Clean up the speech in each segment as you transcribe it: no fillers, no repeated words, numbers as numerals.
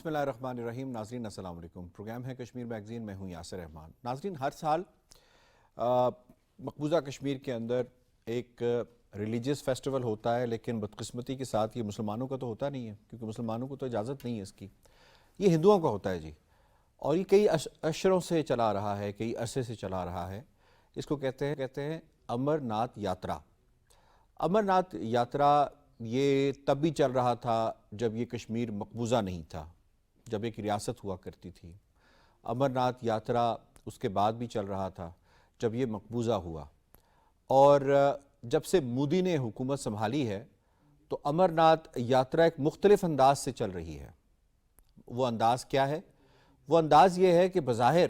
بسم اللہ الرحمن الرحیم. ناظرین السلام علیکم. پروگرام ہے کشمیر میگزین. میں ہوں یاسر رحمان. ناظرین, ہر سال مقبوضہ کشمیر کے اندر ایک ریلیجیس فیسٹیول ہوتا ہے, لیکن بدقسمتی کے ساتھ یہ مسلمانوں کا تو ہوتا نہیں ہے, کیونکہ مسلمانوں کو تو اجازت نہیں ہے اس کی. یہ ہندوؤں کا ہوتا ہے جی, اور یہ کئی اشروں سے چلا رہا ہے, کئی عرصے سے چلا رہا ہے. اس کو کہتے ہیں امر ناتھ یاترا. امر ناتھ یاترا یہ تب بھی چل رہا تھا جب یہ کشمیر مقبوضہ نہیں تھا, جب ایک ریاست ہوا کرتی تھی. امر ناتھ یاترا اس کے بعد بھی چل رہا تھا جب یہ مقبوضہ ہوا. اور جب سے مودی نے حکومت سنبھالی ہے تو امر ناتھ یاترا ایک مختلف انداز سے چل رہی ہے. وہ انداز کیا ہے؟ وہ انداز یہ ہے کہ بظاہر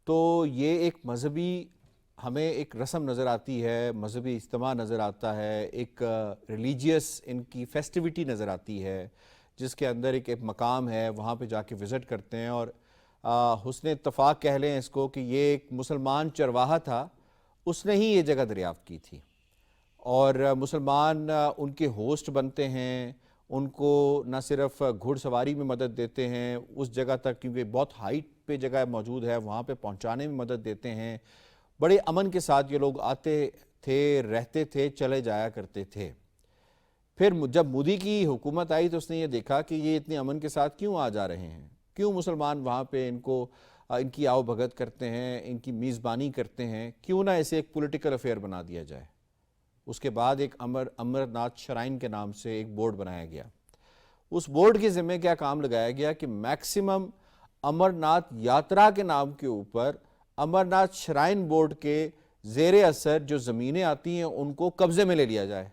تو یہ ایک مذہبی ہمیں ایک رسم نظر آتی ہے, مذہبی اجتماع نظر آتا ہے, ایک ریلیجیس ان کی فیسٹیوٹی نظر آتی ہے, جس کے اندر ایک مقام ہے, وہاں پہ جا کے وزٹ کرتے ہیں. اور حسن اتفاق کہہ لیں اس کو کہ یہ ایک مسلمان چرواہا تھا, اس نے ہی یہ جگہ دریافت کی تھی, اور مسلمان ان کے ہوسٹ بنتے ہیں, ان کو نہ صرف گھڑ سواری میں مدد دیتے ہیں اس جگہ تک, کیونکہ بہت ہائٹ پہ جگہ موجود ہے, وہاں پہ پہنچانے میں مدد دیتے ہیں. بڑے امن کے ساتھ یہ لوگ آتے تھے, رہتے تھے, چلے جایا کرتے تھے. پھر جب مودی کی حکومت آئی تو اس نے یہ دیکھا کہ یہ اتنے امن کے ساتھ کیوں آ جا رہے ہیں, کیوں مسلمان وہاں پہ ان کی آؤ بھگت کرتے ہیں, ان کی میزبانی کرتے ہیں, کیوں نہ اسے ایک پولیٹیکل افیئر بنا دیا جائے. اس کے بعد ایک امر ناتھ شرائن کے نام سے ایک بورڈ بنایا گیا. اس بورڈ کے ذمہ کیا کام لگایا گیا کہ میکسیمم امر ناتھ یاترا کے نام کے اوپر امر ناتھ شرائن بورڈ کے زیر اثر جو زمینیں آتی ہیں ان کو قبضے میں لے لیا جائے,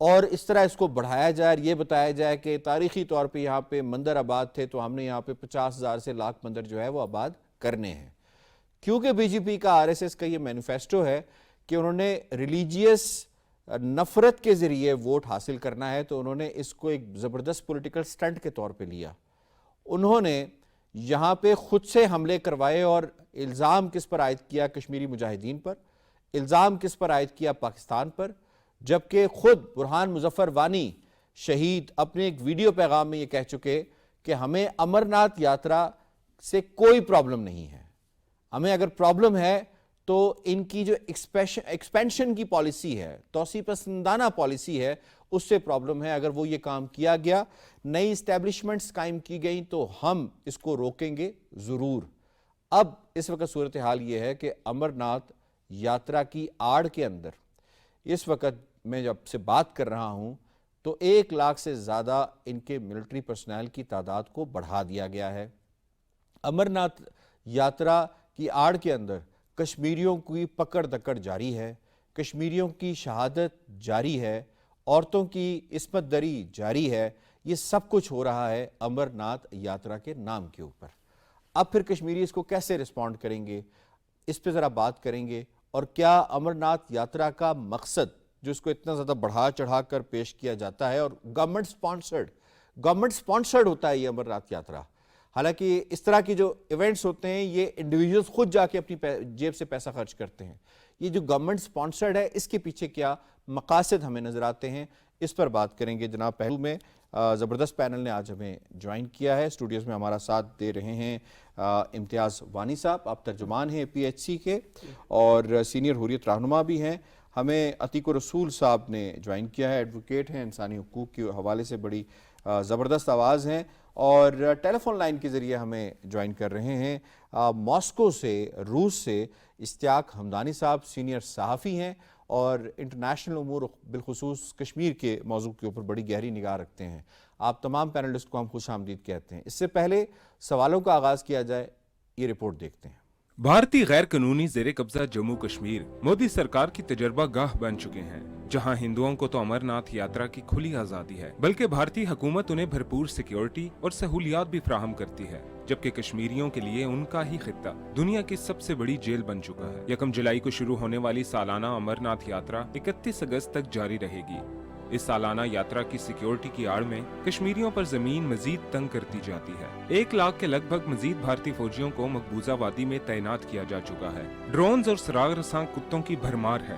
اور اس طرح اس کو بڑھایا جائے. اور یہ بتایا جائے کہ تاریخی طور پہ یہاں پہ مندر آباد تھے, تو ہم نے یہاں پہ 50,000 سے لاکھ مندر جو ہے وہ آباد کرنے ہیں. کیونکہ بی جے پی کا RSS کا یہ مینیفیسٹو ہے کہ انہوں نے ریلیجیس نفرت کے ذریعے ووٹ حاصل کرنا ہے, تو انہوں نے اس کو ایک زبردست پولیٹیکل سٹنٹ کے طور پہ لیا. انہوں نے یہاں پہ خود سے حملے کروائے, اور الزام کس پر عائد کیا؟ کشمیری مجاہدین پر. الزام کس پر عائد کیا؟ پاکستان پر. جبکہ خود برہان مظفر وانی شہید اپنے ایک ویڈیو پیغام میں یہ کہہ چکے کہ ہمیں امر ناتھ یاترا سے کوئی پرابلم نہیں ہے, ہمیں اگر پرابلم ہے تو ان کی جو ایکسپینشن کی پالیسی ہے, توسیع پسندانہ پالیسی ہے, اس سے پرابلم ہے. اگر وہ یہ کام کیا گیا, نئی اسٹیبلشمنٹس قائم کی گئیں, تو ہم اس کو روکیں گے ضرور. اب اس وقت صورتحال یہ ہے کہ امر ناتھ یاترا کی آڑ کے اندر اس وقت میں جب سے بات کر رہا ہوں تو 1 لاکھ سے زیادہ ان کے ملٹری پرسنل کی تعداد کو بڑھا دیا گیا ہے. امر ناتھ یاترا کی آڑ کے اندر کشمیریوں کی پکڑ دکڑ جاری ہے, کشمیریوں کی شہادت جاری ہے, عورتوں کی عصمت دری جاری ہے. یہ سب کچھ ہو رہا ہے امر ناتھ یاترا کے نام کے اوپر. اب پھر کشمیری اس کو کیسے رسپونڈ کریں گے, اس پہ ذرا بات کریں گے. اور کیا امر ناتھ یاترا کا مقصد جو اس کو اتنا زیادہ بڑھا چڑھا کر پیش کیا جاتا ہے, اور گورنمنٹ سپانسرڈ ہوتا ہے یہ امر ناتھ یاترا. حالانکہ اس طرح کی جو ایونٹس ہوتے ہیں یہ انڈیویجولز خود جا کے اپنی جیب سے پیسہ خرچ کرتے ہیں. یہ جو گورنمنٹ سپانسرڈ ہے, اس کے پیچھے کیا مقاصد ہمیں نظر آتے ہیں, اس پر بات کریں گے. جناب پہلو میں زبردست پینل نے آج ہمیں جوائن کیا ہے. اسٹوڈیوز میں ہمارا ساتھ دے رہے ہیں امتیاز وانی صاحب, آپ ترجمان ہیں PHC کے اور سینئر حریت رہنما بھی ہیں. ہمیں عتیق رسول صاحب نے جوائن کیا ہے, ایڈوکیٹ ہیں, انسانی حقوق کے حوالے سے بڑی زبردست آواز ہیں, اور ٹیلی فون لائن کے ذریعے ہمیں جوائن کر رہے ہیں ماسکو سے, روس سے, اشتیاق ہمدانی صاحب سینئر صحافی ہیں اور انٹرنیشنل امور بالخصوص کشمیر کے موضوع کے اوپر بڑی گہری نگاہ رکھتے ہیں. آپ تمام پینلسٹ کو ہم خوش آمدید کہتے ہیں. اس سے پہلے سوالوں کا آغاز کیا جائے, یہ رپورٹ دیکھتے ہیں. بھارتی غیر قانونی زیر قبضہ جموں کشمیر مودی سرکار کی تجربہ گاہ بن چکے ہیں, جہاں ہندوؤں کو تو امر ناتھ یاترا کی کھلی آزادی ہے, بلکہ بھارتی حکومت انہیں بھرپور سیکیورٹی اور سہولیات بھی فراہم کرتی ہے. جبکہ کشمیریوں کے لیے ان کا ہی خطہ دنیا کی سب سے بڑی جیل بن چکا ہے. 1 جولائی کو شروع ہونے والی سالانہ امر ناتھ یاترا 31 اگست تک جاری رہے گی. اس سالانہ یاترا کی سیکیورٹی کی آڑ میں کشمیریوں پر زمین مزید تنگ کرتی جاتی ہے. 1 لاکھ کے لگ بھگ مزید بھارتی فوجیوں کو مقبوضہ وادی میں تعینات کیا جا چکا ہے. ڈرونز اور سراغ رساں کتوں کی بھرمار ہے.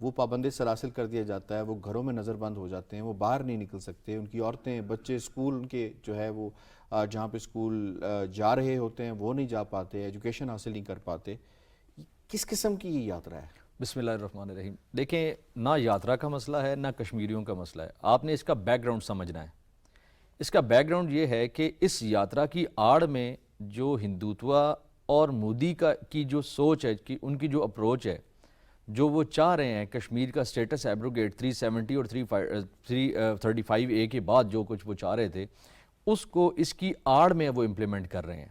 وہ پابند سلاسل کر دیا جاتا ہے، وہ گھروں میں نظر بند ہو جاتے ہیں، وہ باہر نہیں نکل سکتے، ان کی عورتیں بچے اسکول ان کے جو ہے وہ جہاں پہ اسکول جا رہے ہوتے ہیں وہ نہیں جا پاتے، ایجوکیشن حاصل نہیں کر پاتے. کس قسم کی یہ یاترا ہے؟ بسم اللہ الرحمن الرحیم. دیکھیں، نہ یاترا کا مسئلہ ہے نہ کشمیریوں کا مسئلہ ہے. آپ نے اس کا بیک گراؤنڈ سمجھنا ہے. اس کا بیک گراؤنڈ یہ ہے کہ اس یاترا کی آڑ میں جو ہندوتوا اور مودی کی جو سوچ ہے، کہ ان کی جو اپروچ ہے، جو وہ چاہ رہے ہیں کشمیر کا سٹیٹس ایبروگیٹ 370 اور 335A کے بعد جو کچھ وہ چاہ رہے تھے، اس کو اس کی آڑ میں وہ امپلیمنٹ کر رہے ہیں.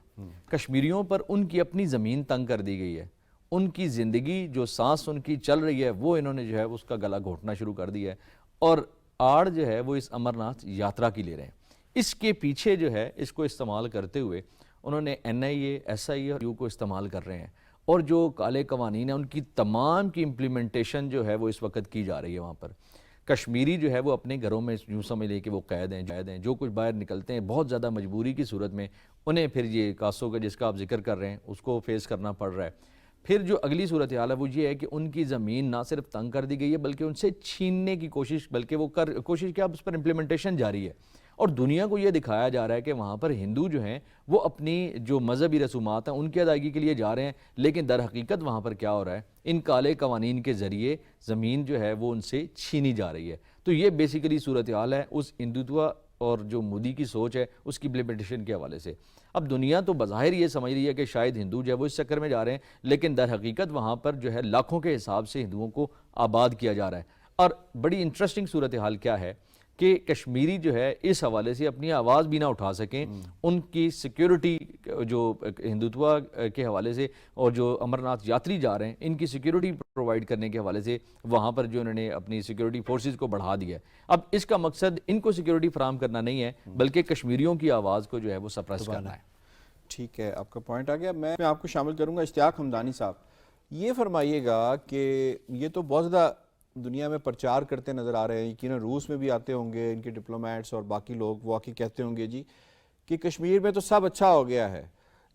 کشمیریوں پر ان کی اپنی زمین تنگ کر دی گئی ہے، ان کی زندگی جو سانس ان کی چل رہی ہے وہ انہوں نے جو ہے اس کا گلا گھونٹنا شروع کر دیا ہے، اور آڑ جو ہے وہ اس امرناتھ یاترا کی لے رہے ہیں. اس کے پیچھے جو ہے اس کو استعمال کرتے ہوئے انہوں نے NIA SIA اور کو استعمال کر رہے ہیں، اور جو کالے قوانین ہیں ان کی تمام کی امپلیمنٹیشن جو ہے وہ اس وقت کی جا رہی ہے. وہاں پر کشمیری جو ہے وہ اپنے گھروں میں یوں سمجھ لے کہ وہ قید ہیں، جو کچھ باہر نکلتے ہیں بہت زیادہ مجبوری کی صورت میں انہیں پھر یہ کاسوں کا جس کا آپ ذکر کر رہے ہیں اس کو فیس کرنا پڑ رہا ہے. پھر جو اگلی صورتحال ہے وہ یہ ہے کہ ان کی زمین نہ صرف تنگ کر دی گئی ہے بلکہ ان سے چھیننے کی کوشش، بلکہ وہ کوشش کیا، اس پر امپلیمنٹیشن جاری ہے، اور دنیا کو یہ دکھایا جا رہا ہے کہ وہاں پر ہندو جو ہیں وہ اپنی جو مذہبی رسومات ہیں ان کی ادائیگی کے لیے جا رہے ہیں، لیکن در حقیقت وہاں پر کیا ہو رہا ہے، ان کالے قوانین کے ذریعے زمین جو ہے وہ ان سے چھینی جا رہی ہے. تو یہ بیسیکلی صورتحال ہے اس ہندوتوا اور جو مودی کی سوچ ہے اس کی امپلیمنٹیشن کے حوالے سے. اب دنیا تو بظاہر یہ سمجھ رہی ہے کہ شاید ہندو جو ہے وہ اس چکر میں جا رہے ہیں، لیکن در حقیقت وہاں پر جو ہے لاکھوں کے حساب سے ہندوؤں کو آباد کیا جا رہا ہے. اور بڑی انٹرسٹنگ صورتحال کیا ہے کہ کشمیری جو ہے اس حوالے سے اپنی آواز بھی نہ اٹھا سکیں. ان کی سیکیورٹی جو ہندوتوا کے حوالے سے اور جو امرناتھ یاتری جا رہے ہیں ان کی سیکیورٹی پرووائڈ کرنے کے حوالے سے وہاں پر جو انہوں نے اپنی سیکیورٹی فورسز کو بڑھا دیا ہے. اب اس کا مقصد ان کو سیکیورٹی فراہم کرنا نہیں ہے بلکہ کشمیریوں کی آواز کو جو ہے وہ سپریس کرنا ہے. ٹھیک ہے، آپ کا پوائنٹ آ گیا. میں آپ کو شامل کروں گا اشتیاق حمدانی صاحب. یہ فرمائیے گا کہ یہ تو بہت زیادہ دنیا میں پرچار کرتے نظر آ رہے ہیں، یقیناً روس میں بھی آتے ہوں گے ان کے ڈپلومیٹس اور باقی لوگ، وہ آ کے کہتے ہوں گے جی کہ کشمیر میں تو سب اچھا ہو گیا ہے،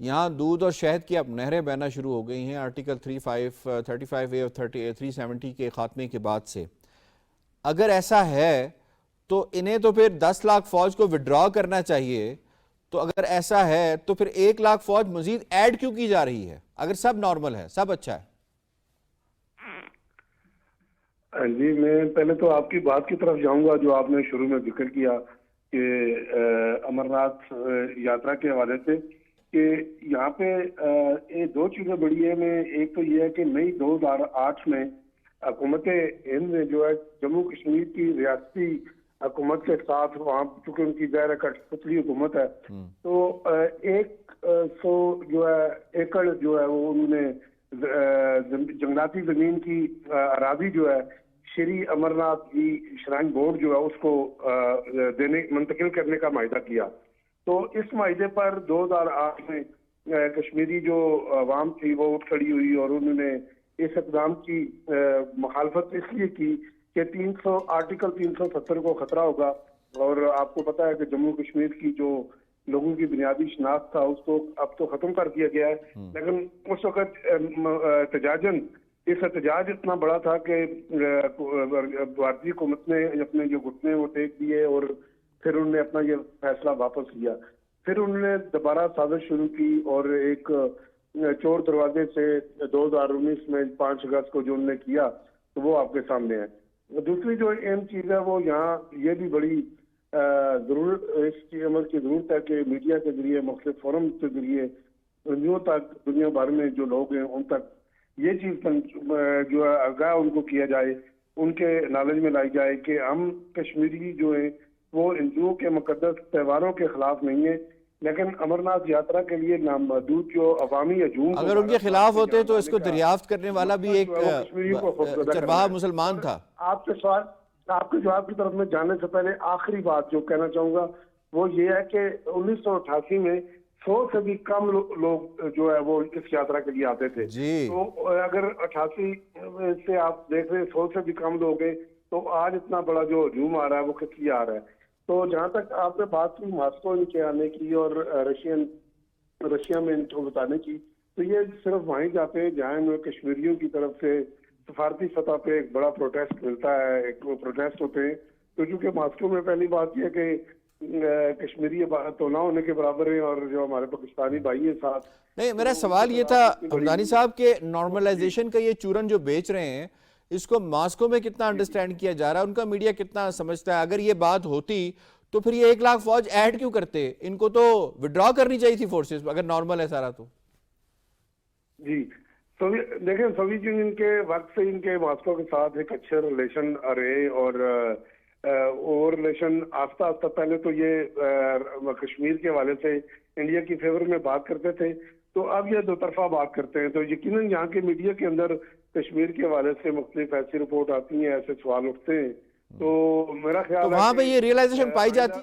یہاں دودھ اور شہد کی اب نہریں بہنا شروع ہو گئی ہیں آرٹیکل 35A اور 370 کے خاتمے کے بعد سے. اگر ایسا ہے تو انہیں تو پھر 10 لاکھ فوج کو وڈرا کرنا چاہیے. تو اگر ایسا ہے تو پھر 1 لاکھ فوج مزید ایڈ کیوں کی جا رہی ہے اگر سب نارمل ہے، سب اچھا ہے؟ جی، میں پہلے تو آپ کی بات کی طرف جاؤں گا جو آپ نے شروع میں ذکر کیا کہ امرناتھ یاترا کے حوالے سے، کہ یہاں پہ یہ دو چیزیں بڑی ہیں. میں ایک تو یہ ہے کہ مئی 2008 میں حکومت ہند نے جو ہے جموں کشمیر کی ریاستی حکومت کے ساتھ، وہاں چونکہ ان کی ظاہر کٹپتلی حکومت ہے، تو 100 جو ہے ایکڑ جو ہے وہ انہوں نے جنگلاتی زمین کی اراضی جو ہے شری امرناتھ جی شرائن بورڈ جو ہے اس کو منتقل کرنے کا معاہدہ کیا. تو اس معاہدے پر 2008 میں کشمیری جو عوام تھی وہ اٹھ کھڑی ہوئی اور انہوں نے اس اقدام کی مخالفت اس لیے کی کہ آرٹیکل 370 کو خطرہ ہوگا. اور آپ کو پتا ہے کہ جموں کشمیر کی جو لوگوں کی بنیادی شناخت تھا اس کو اب تو ختم کر دیا گیا ہے، لیکن اس وقت اس احتجاج اتنا بڑا تھا کہ بھارتی حکومت نے اپنے جو گھٹنے وہ ٹیک دیے اور پھر انہوں نے اپنا یہ فیصلہ واپس لیا. پھر انہوں نے دوبارہ سازش شروع کی اور ایک چور دروازے سے 2019 میں 5 اگست کو جو انہوں نے کیا تو وہ آپ کے سامنے ہے. دوسری جو اہم چیز ہے وہ یہاں یہ بھی بڑی ضرورت، اس کی عمل کی ضرورت ہے کہ میڈیا کے ذریعے، مختلف فورم کے ذریعے دنیا تک، دنیا بھر میں جو لوگ ہیں ان تک یہ چیز جو ہے آگاہ ان کو کیا جائے، ان کے نالج میں لائی جائے کہ ہم کشمیری جو ہیں وہ ہندوؤں کے مقدس تہواروں کے خلاف نہیں ہیں، لیکن امرناتھ یاترا کے لیے نامحدود جو عوامی ہجوم، اگر ان کے خلاف ہوتے تو اس کو دریافت کرنے والا بھی ایک چرواہا مسلمان تھا. آپ کے جواب کی طرف میں جانے سے پہلے آخری بات جو کہنا چاہوں گا وہ یہ ہے کہ 1988 میں 100 سے بھی کم لوگ جو ہے وہ اس یاترا کے لیے آتے تھے. تو اگر 88 سے آپ دیکھ رہے 100 سے بھی کم لوگ ہیں تو آج اتنا بڑا جو ہجوم آ رہا ہے وہ کس لیے آ رہا ہے. تو جہاں تک آپ نے بات کی ماسکو ان کے آنے کی اور رشیا میں ان کو بتانے کی، تو یہ صرف وہیں جاتے ہیں جہاں انہیں کشمیریوں کی طرف سے سفارتی سطح پہ ایک بڑا پروٹیسٹ ملتا ہے، ایک پروٹیسٹ ہوتے ہیں، تو چونکہ ماسکو میں پہلی بات یہ ہے کہ کشمیری تو نہ ہونے کے برابر ہیں، اور جو ہمارے پاکستانی بھائی ہیں ساتھ. نہیں، میرا سوال یہ تھا حمدانی صاحب کہ نارملائزیشن کا یہ چورن جو بیچ رہے ہیں اس کو ماسکو میں کتنا انڈرسٹینڈ کیا جا رہا ہے، ان کا میڈیا کتنا سمجھتا ہے؟ اگر یہ بات ہوتی تو پھر یہ 1 لاکھ فوج ایڈ کیوں کرتے؟ ان کو تو وڈرا کرنی چاہیے تھی فورسز، اگر نارمل ہے سارا تو. جی دیکھیں، سوویت یونین کے وقت سے ان کے ماسکو کے ساتھ ایک اچھے ریلیشن رہے، اور ریلیشن آہستہ آہستہ پہلے تو یہ کشمیر کے حوالے سے انڈیا کی فیور میں بات کرتے تھے، تو اب یہ دو طرفہ بات کرتے ہیں. تو یقیناً یہاں کے میڈیا کے اندر کشمیر کے حوالے سے مختلف ایسی رپورٹ آتی ہیں، ایسے سوال اٹھتے ہیں، تو میرا خیال ہے وہاں پہ کہ یہ ریئلائزیشن پائی جاتی